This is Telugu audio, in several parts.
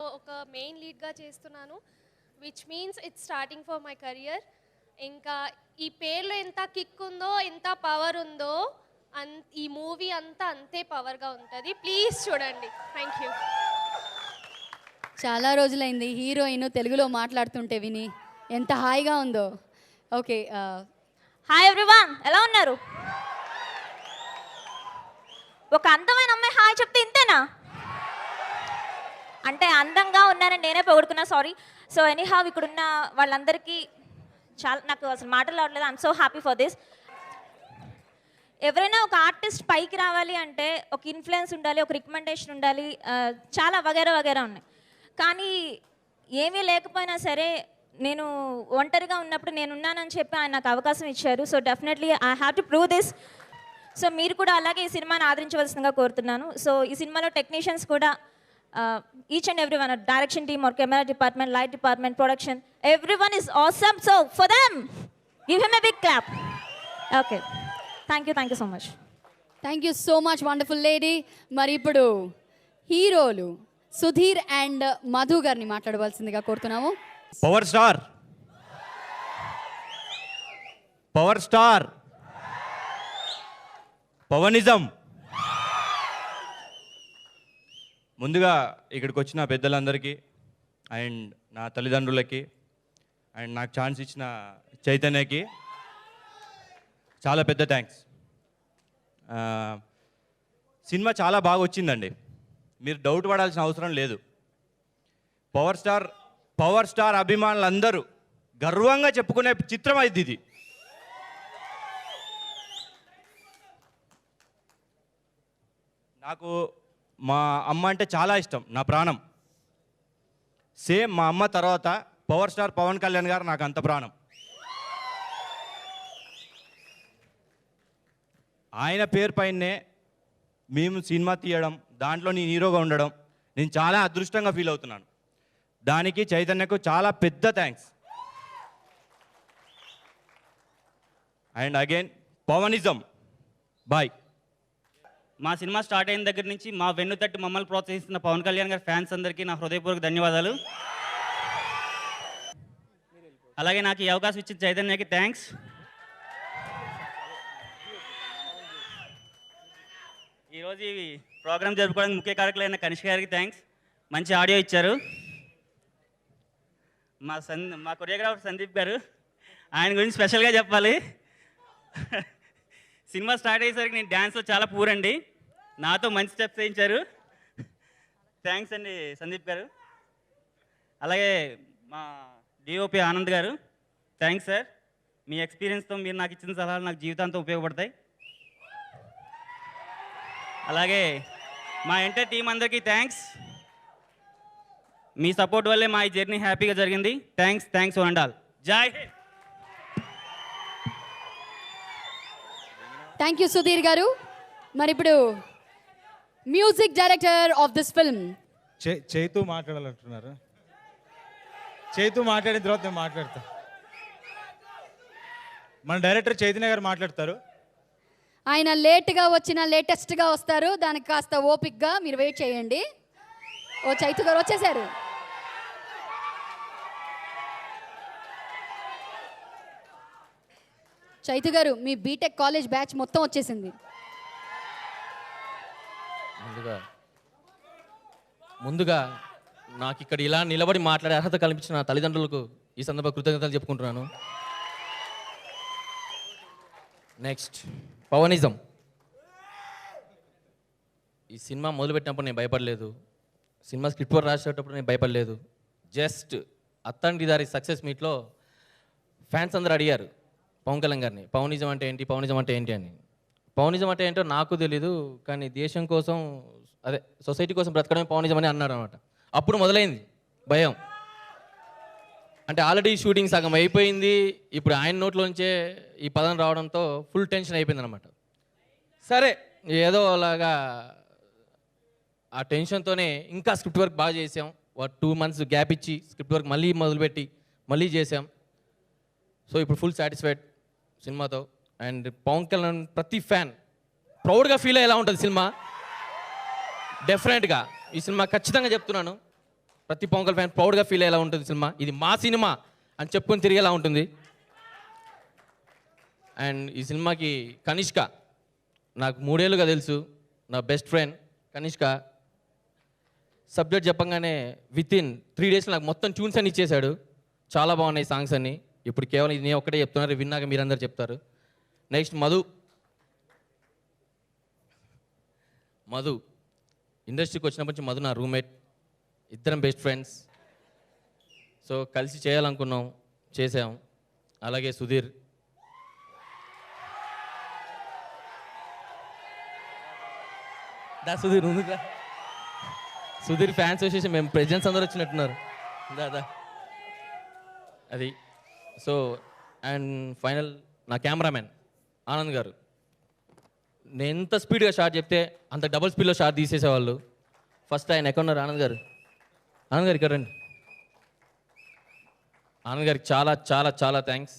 ఒక మెయిన్ లీడ్గా చేస్తున్నాను, which means it's starting for my career. ఇంకా ఈ పేర్లో ఎంత కిక్ ఉందో, ఎంత పవర్ ఉందో, ఈ మూవీ అంతా అంతే పవర్గా ఉంటుంది. ప్లీజ్ చూడండి. Thank you. చాలా రోజులైంది హీరోయిన్ తెలుగులో మాట్లాడుతుంటే విని, ఎంత హాయిగా ఉందో. ఓకే, హాయ్ ఎవ్రీవన్, ఎలా ఉన్నారు? ఒక అందమైన అమ్మాయి హాయ్ చెప్తే ఇంతేనా? అంటే అందంగా ఉన్నానని నేనే పొగుడుకున్నా, సారీ. సో ఎనీహావ్ ఇక్కడున్న వాళ్ళందరికీ చాలా, నాకు అసలు మాటలు రావట్లేదు. I'm so happy for this. ఎవరైనా ఒక ఆర్టిస్ట్ పైకి రావాలి అంటే ఒక ఇన్ఫ్లుయెన్స్ ఉండాలి, ఒక రికమెండేషన్ ఉండాలి, చాలా వగేరా వగేరా ఉన్నాయి. కానీ ఏమీ లేకపోయినా సరే నేను ఒంటరిగా ఉన్నప్పుడు నేనున్నానని చెప్పి ఆయన నాకు అవకాశం ఇచ్చారు. So definitely I have to prove this. So మీరు కూడా అలాగే ఈ సినిమాని ఆదరించవలసిందిగా కోరుతున్నాను. సో ఈ సినిమాలో టెక్నీషియన్స్ కూడా each and everyone, direction team or camera department, light department, production, everyone is awesome. So for them, give him a big clap. Okay, thank you so much. Thank you so much wonderful lady. మరి ఇప్పుడు హీరోలు సుధీర్ అండ్ మధు గారిని మాట్లాడవలసిందిగా కోరుతున్నాము. Power star, power star, Pawanism. ముందుగా ఇక్కడికి వచ్చిన పెద్దలందరికీ అండ్ నా తల్లిదండ్రులకి అండ్ నాకు ఛాన్స్ ఇచ్చిన చైతన్యకి చాలా పెద్ద థ్యాంక్స్. సినిమా చాలా బాగా వచ్చిందండి, మీరు డౌట్ పడాల్సిన అవసరం లేదు. పవర్ స్టార్ అభిమానులందరూ గర్వంగా చెప్పుకునే చిత్రం అయింది ఇది. నాకు మా అమ్మ అంటే చాలా ఇష్టం, నా ప్రాణం. సేమ్ మా అమ్మ తర్వాత పవర్ స్టార్ పవన్ కళ్యాణ్ గారు నాకు అంత ప్రాణం. ఆయన పేరు పైనే మేము సినిమా తీయడం, దాంట్లో నేను హీరోగా ఉండడం, నేను చాలా అదృష్టంగా ఫీల్ అవుతున్నాను. దానికి చైతన్యకు చాలా పెద్ద థ్యాంక్స్. అండ్ అగైన్ పవనిజం, బాయ్. మా సినిమా స్టార్ట్ అయిన దగ్గర నుంచి మా వెన్నుతట్టు మమ్మల్ని ప్రోత్సహిస్తున్న పవన్ కళ్యాణ్ గారి ఫ్యాన్స్ అందరికీ నా హృదయపూర్వక ధన్యవాదాలు. అలాగే నాకు ఈ అవకాశం ఇచ్చిన చైతన్యకి థ్యాంక్స్. ఈరోజు ఈ ప్రోగ్రామ్ జరుపుకోవడానికి ముఖ్య కారకులైన కనిష్క గారికి థ్యాంక్స్. మంచి ఆడియో ఇచ్చారు. మా కొరియోగ్రాఫర్ సందీప్ గారు, ఆయన గురించి స్పెషల్గా చెప్పాలి. సినిమా స్టార్ట్ అయ్యేసరికి నేను డ్యాన్స్లో చాలా పూర్ అండి, నాతో మంచి స్టెప్స్ వేయించారు. థ్యాంక్స్ అండి సందీప్ గారు. అలాగే మా డిఓపి ఆనంద్ గారు, థ్యాంక్స్ సార్. మీ ఎక్స్పీరియన్స్తో మీరు నాకు ఇచ్చిన సలహాలు నాకు జీవితాంతం ఉపయోగపడతాయి. అలాగే మా ఎంటైర్ టీం అందరికీ థ్యాంక్స్. మీ సపోర్ట్ వల్లే మా ఈ జర్నీ హ్యాపీగా జరిగింది. Thanks one and all. జై హింద్. థ్యాంక్ యూ సుధీర్ గారు. మరి ఇప్పుడు music director of this film Chaitu మాట్లాడాలంటున్నారు. చైతు మాట్లాడిన తర్వాత నేను మాట్లాడతా. మన డైరెక్టర్ చైతన్య గారు మాట్లాడతారు. ఆయన లేట్గా వచ్చిన లేటెస్ట్గా వస్తారు, దానికి కాస్త ఓపిక్గా మీరు వెయిట్ చేయండి. ఓ చైతు గారు వచ్చేసారు. చైతు గారు, మీ బీటెక్ కాలేజ్ బ్యాచ్ మొత్తం వచ్చేసింది. ముందుగా నాకు ఇక్కడ ఇలా నిలబడి మాట్లాడే అర్హత కల్పించిన నా తల్లిదండ్రులకు ఈ సందర్భంగా కృతజ్ఞతలు చెప్పుకుంటున్నాను. నెక్స్ట్ పవనిజం. ఈ సినిమా మొదలుపెట్టినప్పుడు నేను భయపడలేదు, సినిమా స్క్రిప్ట్ వర్క్ రాసేటప్పుడు నేను భయపడలేదు. జస్ట్ అత్తంటి దారి సక్సెస్ మీట్లో ఫ్యాన్స్ అందరూ అడిగారు పవన్ కళ్యాణ్ గారిని, పవనిజం అంటే ఏంటి, పవనిజం అంటే ఏంటి అని. పవనిజం అంటే ఏంటో నాకు తెలీదు, కానీ దేశం కోసం, అదే సొసైటీ కోసం బ్రతకడమే పవనిజం అని అన్నారు అనమాట. అప్పుడు మొదలైంది భయం. అంటే ఆల్రెడీ షూటింగ్ సగం అయిపోయింది, ఇప్పుడు ఆయన నోట్లోంచే ఈ పదం రావడంతో ఫుల్ టెన్షన్ అయిపోయింది అనమాట. సరే ఏదో అలాగా ఆ టెన్షన్తోనే ఇంకా స్క్రిప్ట్ వర్క్ బాగా చేసాం. 2 months గ్యాప్ ఇచ్చి స్క్రిప్ట్ వర్క్ మళ్ళీ మొదలుపెట్టి మళ్ళీ చేసాం. సో ఇప్పుడు ఫుల్ సాటిస్ఫైడ్ సినిమాతో. అండ్ పవన్ కళ్యాణ్ ప్రతి ఫ్యాన్ ప్రౌడ్గా ఫీల్ అయ్యేలా ఉంటుంది సినిమా. డెఫినెట్గా ఈ సినిమా ఖచ్చితంగా చెప్తున్నాను, ప్రతి పవన్ కళ్యాణ్ ఫ్యాన్ ప్రౌడ్గా ఫీల్ అయ్యేలా ఉంటుంది సినిమా. ఇది మా సినిమా అని చెప్పుకొని తిరిగేలా ఉంటుంది. అండ్ ఈ సినిమాకి కనిష్క నాకు 3 ఏళ్ళుగా తెలుసు, నా బెస్ట్ ఫ్రెండ్ కనిష్క. సబ్జెక్ట్ చెప్పంగానే వితిన్ 3 డేస్లో నాకు మొత్తం ట్యూన్స్ అన్ని ఇచ్చేశాడు. చాలా బాగున్నాయి సాంగ్స్ అన్ని. ఇప్పుడు కేవలం ఇది నేను ఒక్కటే చెప్తున్నారు, విన్నాక మీరందరూ చెప్తారు. నెక్స్ట్ మధు ఇండస్ట్రీకి వచ్చినప్పటి నుంచి మధు నా రూమ్మేట్, ఇద్దరం బెస్ట్ ఫ్రెండ్స్. సో కలిసి చేయాలనుకున్నాం, చేసాం. అలాగే సుధీర్, సుధీర్ ముందుగా, సుధీర్ ఫ్యాన్స్ వచ్చేసి మేము ప్రెసిడెంట్స్ అందరూ వచ్చినట్టున్నారు దాదా అది. సో అండ్ ఫైనల్ నా కెమెరామెన్ ఆనంద్ గారు. నేను ఎంత స్పీడ్గా షాట్ చెప్తే అంత డబుల్ స్పీడ్లో షాట్ తీసేసేవాళ్ళు. ఫస్ట్ ఆయన ఎక్కడున్నారు? ఆనంద్ గారు ఇక్కడ రండి. ఆనంద్ గారికి చాలా చాలా చాలా థ్యాంక్స్.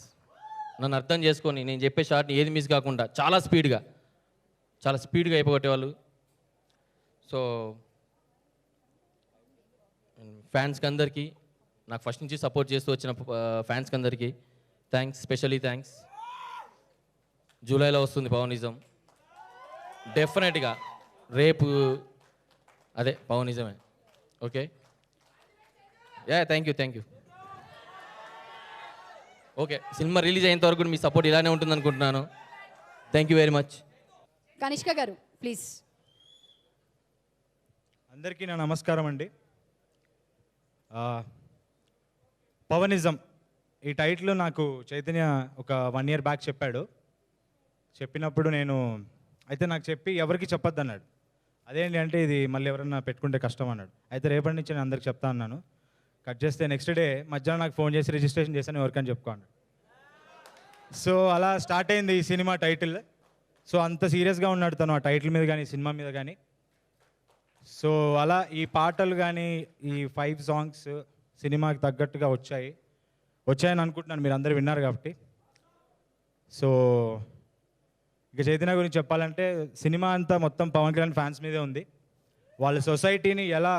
నన్ను అర్థం చేసుకొని నేను చెప్పే షాట్ని ఏది మిస్ కాకుండా చాలా స్పీడ్గా అయిపోగొట్టేవాళ్ళు. సో ఫ్యాన్స్కి అందరికీ, నాకు ఫస్ట్ నుంచి సపోర్ట్ చేస్తూ వచ్చిన ఫ్యాన్స్కి అందరికీ థ్యాంక్స్, స్పెషల్లీ థ్యాంక్స్. జూలైలో వస్తుంది పవనిజం, డెఫినెట్గా రేపు అదే పవనిజమే. Okay, thank you. Okay, cinema release అయ్యేంత వరకు మీ సపోర్ట్ ఇలానే ఉంటుంది అనుకుంటున్నాను. Thank you very much. Kanishka గారు ప్లీజ్. అందరికీ నా నమస్కారం అండి. పవనిజం ఈ టైటిల్ నాకు చైతన్య ఒక 1 year బ్యాక్ చెప్పాడు. చెప్పినప్పుడు అయితే నాకు చెప్పి ఎవరికి చెప్పొద్దు అన్నాడు. అదేంటి అంటే ఇది మళ్ళీ ఎవరన్నా పెట్టుకుంటే కష్టం అన్నాడు. అయితే రేపటి నుంచి నేను అందరికి చెప్తా అన్నాను. కట్ చేస్తే నెక్స్ట్ డే మధ్యాహ్నం నాకు ఫోన్ చేసి రిజిస్ట్రేషన్ చేశాను, ఎవరికని చెప్పుకో అన్నాడు. సో అలా స్టార్ట్ అయింది ఈ సినిమా టైటిల్. సో అంత సీరియస్గా ఉన్నాడు తను ఆ టైటిల్ మీద కానీ సినిమా మీద కానీ. సో అలా ఈ పాటలు కానీ ఈ 5 songs సినిమాకి తగ్గట్టుగా వచ్చాయని అనుకుంటున్నాను, మీరు అందరూ విన్నారు కాబట్టి. సో ఇక చైతన్య గురించి చెప్పాలంటే సినిమా అంతా మొత్తం పవన్ కళ్యాణ్ ఫ్యాన్స్ మీదే ఉంది. వాళ్ళ సొసైటీని ఎలా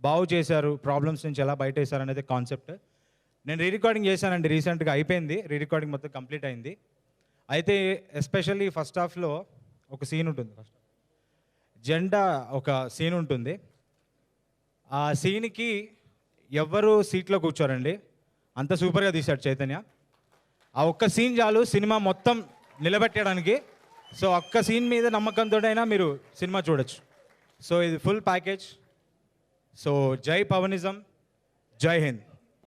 బాగు చేశారు, ప్రాబ్లమ్స్ నుంచి ఎలా బయట వేశారు అనేది కాన్సెప్ట్. నేను రీరికార్డింగ్ చేశానండి, రీసెంట్గా అయిపోయింది, రీరికార్డింగ్ మొత్తం కంప్లీట్ అయింది. అయితే ఎస్పెషల్లీ ఫస్ట్ హాఫ్లో ఒక సీన్ ఉంటుంది, జెండా ఒక సీన్ ఉంటుంది. ఆ సీన్కి ఎవరు సీట్లో కూర్చోరండి, అంత సూపర్గా తీశాడు చైతన్య. ఆ ఒక్క సీన్ చాలు సినిమా మొత్తం నిలబెట్టడానికి. సో ఒక్క సీన్ మీద నమ్మకంతో అయినా మీరు సినిమా చూడొచ్చు. సో ఇది ఫుల్ ప్యాకేజ్. సో జై పవనిజం, జై హింద్.